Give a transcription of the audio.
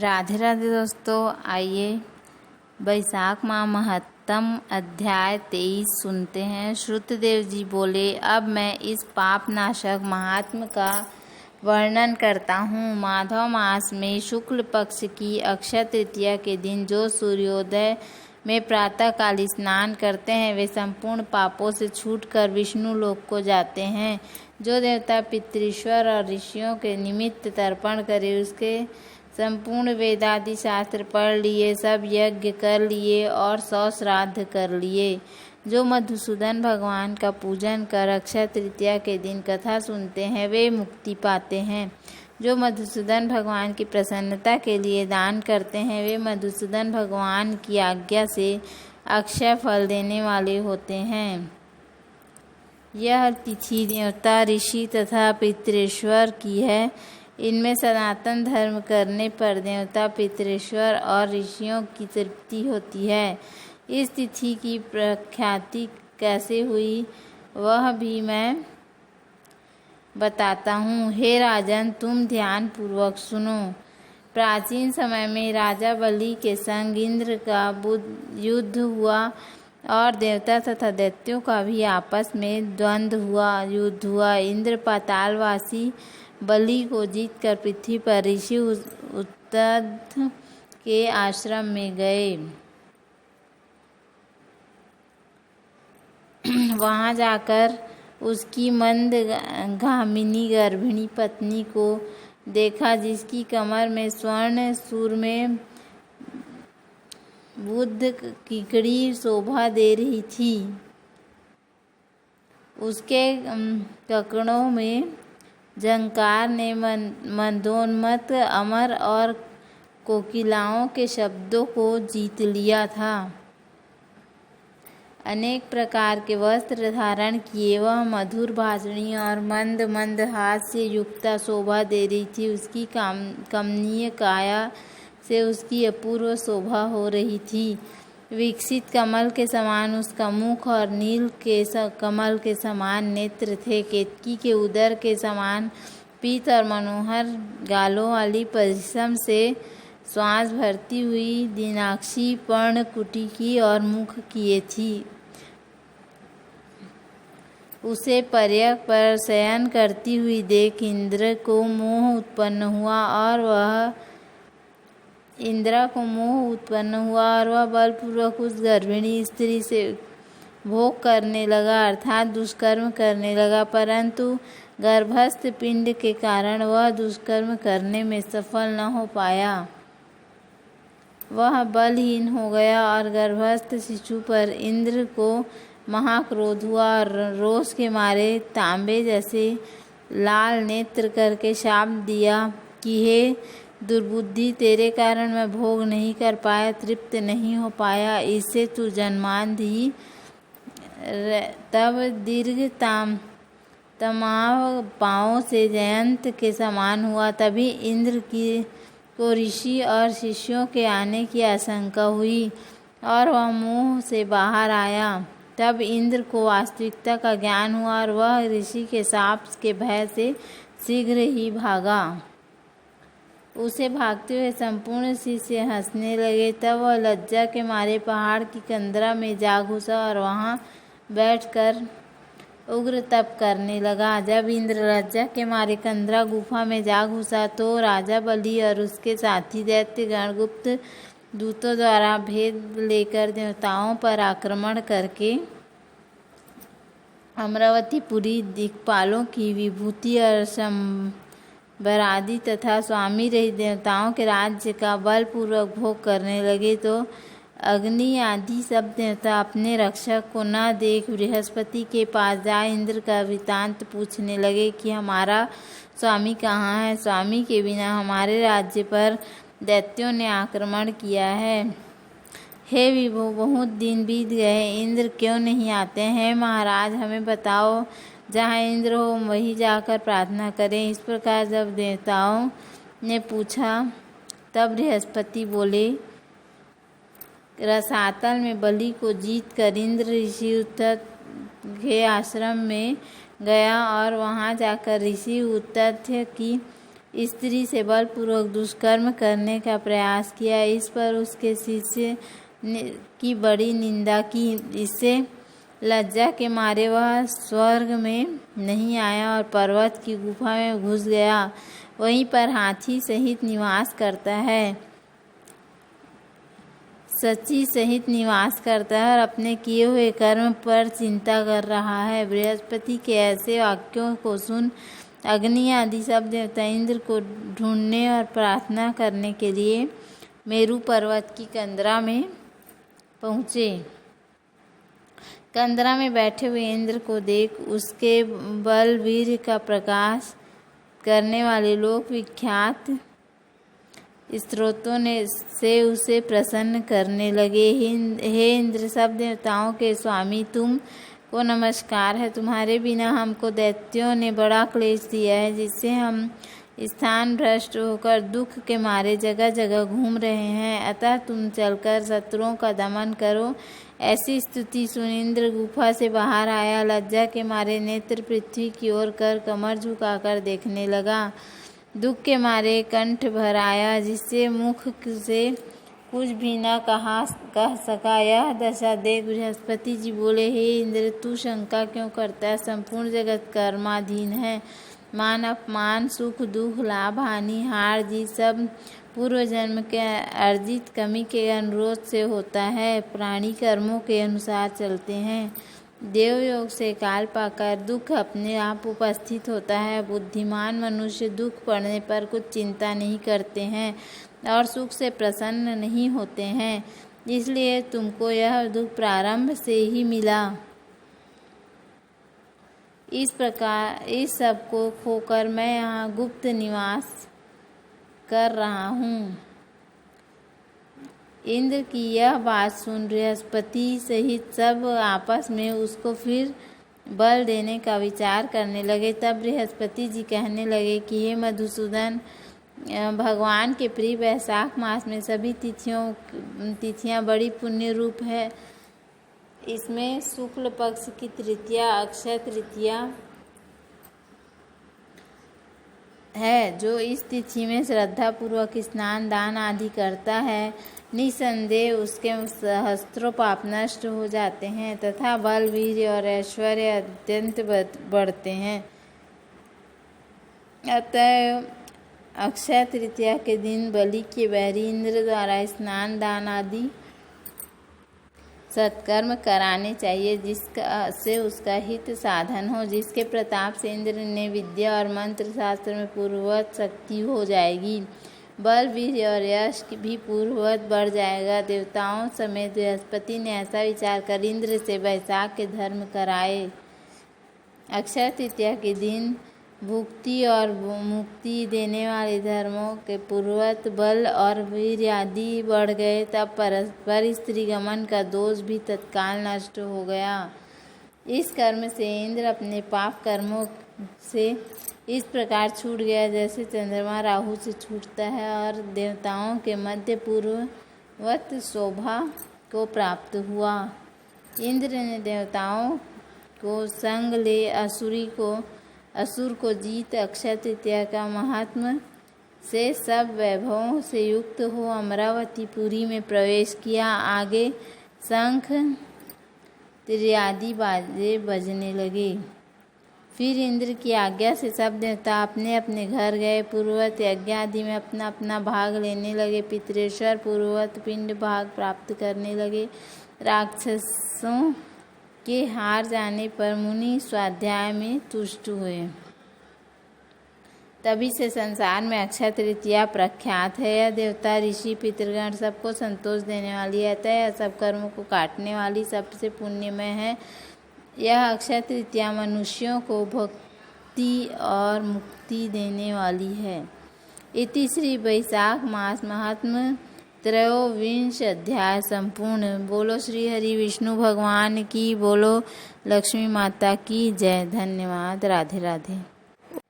राधे राधे दोस्तों, आइए बैसाख माह महत्तम अध्याय 23 सुनते हैं। श्रुतदेव जी बोले, अब मैं इस पाप नाशक महात्म का वर्णन करता हूँ। माधव मास में शुक्ल पक्ष की अक्षय तृतीया के दिन जो सूर्योदय में प्रातःकाल स्नान करते हैं वे संपूर्ण पापों से छूटकर विष्णु लोक को जाते हैं। जो देवता पितृश्वर और ऋषियों के निमित्त तर्पण करे, उसके संपूर्ण वेदादि शास्त्र पढ़ लिए, सब यज्ञ कर लिए और 100 श्राद्ध कर लिए। जो मधुसूदन भगवान का पूजन कर अक्षय तृतीया के दिन कथा सुनते हैं वे मुक्ति पाते हैं। जो मधुसूदन भगवान की प्रसन्नता के लिए दान करते हैं वे मधुसूदन भगवान की आज्ञा से अक्षय फल देने वाले होते हैं। यह तिथि देवता, ऋषि तथा पितृश्वर की है। इनमें सनातन धर्म करने पर देवता, पितृश्वर और ऋषियों की तृप्ति होती है। इस तिथि की प्रख्याति कैसे हुई वह भी मैं बताता हूँ। हे राजन, तुम ध्यान पूर्वक सुनो। प्राचीन समय में राजा बलि के संग इंद्र का युद्ध हुआ और देवता तथा दैत्यों का भी आपस में युद्ध हुआ। इंद्र पातालवासी बलि को जीतकर पृथ्वी पर ऋषि उत्तद के आश्रम में गए। वहां जाकर उसकी मंदगामिनी गर्भिणी पत्नी को देखा, जिसकी कमर में स्वर्ण सूर में बुद्ध किकड़ी शोभा दे रही थी। उसके ककड़ों में झंकार ने मंदोन्मत्त अमर और कोकिलाओं के शब्दों को जीत लिया था। अनेक प्रकार के वस्त्र धारण किए वह मधुर भाषणी और मंद मंद हास्य युक्ता शोभा दे रही थी। उसकी कमनीय काया से उसकी अपूर्व शोभा हो रही थी। विकसित कमल के समान उसका मुख और नील के कमल के समान नेत्र थे। केतकी के उदर के समान पीत और मनोहर गालों वाली परिश्रम से श्वास भरती हुई दिनाक्षी पर्णकुटी की और मुख किए थी। उसे पर्यक पर शयन करती हुई देख इंद्र को मोह उत्पन्न हुआ और वह बलपूर्वक उस गर्भिणी स्त्री से भोग करने लगा, अर्थात दुष्कर्म करने लगा। परंतु गर्भस्थ पिंड के कारण वह दुष्कर्म करने में सफल न हो पाया। वह बलहीन हो गया और गर्भस्थ शिशु पर इंद्र को महाक्रोध हुआ और रोष के मारे तांबे जैसे लाल नेत्र करके शाप दिया कि हे दुर्बुद्धि, तेरे कारण मैं भोग नहीं कर पाया, तृप्त नहीं हो पाया, इससे तू जन्मांध ही तब दीर्घ तमाव पाँव से जयंत के समान हुआ। तभी इंद्र को ऋषि और शिष्यों के आने की आशंका हुई और वह मुंह से बाहर आया। तब इंद्र को वास्तविकता का ज्ञान हुआ और वह ऋषि के शाप के भय से शीघ्र ही भागा। उसे भागते हुए संपूर्ण शिष्य हंसने लगे। तब वह लज्जा के मारे पहाड़ की कंदरा में जा घुसा और वहां बैठकर उग्र तप करने लगा। जब इंद्र लज्जा के मारे कंदरा गुफा में जा घुसा तो राजा बलि और उसके साथी दैत्य गण गुप्त दूतों द्वारा भेद लेकर देवताओं पर आक्रमण करके अमरावतीपुरी दिक्पालों की विभूति और संबरादि तथा स्वामी रहित देवताओं के राज्य का बलपूर्वक भोग करने लगे। तो अग्नि आदि सब देवता अपने रक्षक को न देख बृहस्पति के पास जा इंद्र का वृतांत पूछने लगे कि हमारा स्वामी कहाँ है। स्वामी के बिना हमारे राज्य पर दैत्यों ने आक्रमण किया है। हे विभो, बहुत दिन बीत गए, इंद्र क्यों नहीं आते हैं? महाराज, हमें बताओ, जहाँ इंद्र हो वहीं जाकर प्रार्थना करें। इस प्रकार जब देवताओं ने पूछा तब बृहस्पति बोले, रसातल में बलि को जीत कर इंद्र ऋषि उत्तद के आश्रम में गया और वहां जाकर ऋषि उत्तद की स्त्री से बलपूर्वक दुष्कर्म करने का प्रयास किया। इस पर उसके शिष्य की बड़ी निंदा की। इससे लज्जा के मारे वह स्वर्ग में नहीं आया और पर्वत की गुफा में घुस गया। वहीं पर हाथी सहित निवास करता है, सची सहित निवास करता है और अपने किए हुए कर्म पर चिंता कर रहा है। बृहस्पति के ऐसे वाक्यों को सुन अग्नि आदि सब देवता इंद्र को ढूंढने और प्रार्थना करने के लिए मेरु पर्वत की कंदरा में पहुँचे। कंदरा में बैठे हुए इंद्र को देख उसके बल वीर का प्रकाश करने वाले लोक विख्यात स्त्रोतों से उसे प्रसन्न करने लगे। हे इंद्र, सब देवताओं के स्वामी, तुम को नमस्कार है। तुम्हारे बिना हमको दैत्यों ने बड़ा क्लेश दिया है, जिससे हम स्थान भ्रष्ट होकर दुख के मारे जगह जगह घूम रहे हैं। अतः तुम चलकर शत्रुओं का दमन करो। ऐसी स्तुति सुन इंद्र गुफा से बाहर आया। लज्जा के मारे नेत्र पृथ्वी की ओर कर कमर झुकाकर देखने लगा। दुख के मारे कंठ भर आया, जिससे मुख से कुछ भी न कह सका। यह दशा देख बृहस्पति जी बोले, हे इंद्र, तू शंका क्यों करता है? संपूर्ण जगत कर्माधीन है। मान अपमान, सुख दुख, लाभ हानि, हार जीत सब पूर्व जन्म के अर्जित कमी के अनुरोध से होता है। प्राणी कर्मों के अनुसार चलते हैं। देवयोग से काल पाकर दुख अपने आप उपस्थित होता है। बुद्धिमान मनुष्य दुख पड़ने पर कुछ चिंता नहीं करते हैं और सुख से प्रसन्न नहीं होते हैं। इसलिए तुमको यह दुख प्रारंभ से ही मिला। इस प्रकार इस सब को खोकर मैं यहाँ गुप्त निवास कर रहा हूँ। इंद्र की यह बात सुन बृहस्पति सहित सब आपस में उसको फिर बल देने का विचार करने लगे। तब बृहस्पति जी कहने लगे कि हे मधुसूदन, भगवान के प्रिय वैशाख मास में सभी तिथियां बड़ी पुण्य रूप है। इसमें शुक्ल पक्ष की तृतीया अक्षय तृतीया है। जो इस तिथि में श्रद्धा पूर्वक स्नान दान आदि करता है, निसंदेह उसके सहस्त्रों पाप नष्ट हो जाते हैं तथा बल वीर्य और ऐश्वर्य अत्यंत बढ़ते हैं। अतः अक्षय तृतीया के दिन बलि के बैरी इंद्र द्वारा स्नान दान आदि सत्कर्म कराने चाहिए, जिससे उसका हित साधन हो। जिसके प्रताप से इंद्र ने विद्या और मंत्र शास्त्र में पूर्ववत शक्ति हो जाएगी। बल वीर्य और यश भी पूर्ववत बढ़ जाएगा। देवताओं समेत बृहस्पति ने ऐसा विचार कर इंद्र से वैशाख के धर्म कराए। अक्षय तृतीया के दिन भुक्ति और मुक्ति देने वाले धर्मों के पूर्ववत बल और वीर्य आदि बढ़ गए। तब परस्पर स्त्री गमन का दोष भी तत्काल नष्ट हो गया। इस कर्म से इंद्र अपने पाप कर्मों से इस प्रकार छूट गया, जैसे चंद्रमा राहु से छूटता है, और देवताओं के मध्य पूर्ववत शोभा को प्राप्त हुआ। इंद्र ने देवताओं को संग ले असुर को जीत अक्षय तृतीया का महात्म से सब वैभवों से युक्त हो अमरावतीपुरी में प्रवेश किया। आगे शंख त्रियादि बाजे बजने लगे। फिर इंद्र की आज्ञा से सब देवता अपने अपने घर गए। पूर्ववत यज्ञ आदि में अपना अपना भाग लेने लगे। पितरेश्वर पूर्ववत पिंड भाग प्राप्त करने लगे। राक्षसों के हार जाने पर मुनि स्वाध्याय में तुष्ट हुए। तभी से संसार में अक्षय तृतीया प्रख्यात है। यह देवता ऋषि पितृगण सबको संतोष देने वाली है, अतः सब कर्मों को काटने वाली सबसे पुण्यमय है। यह अक्षय तृतीया मनुष्यों को भक्ति और मुक्ति देने वाली है। इति श्री वैशाख मास महात्म त्रयोविंश अध्याय संपूर्ण। बोलो श्री हरि विष्णु भगवान की, बोलो लक्ष्मी माता की जय। धन्यवाद। राधे राधे।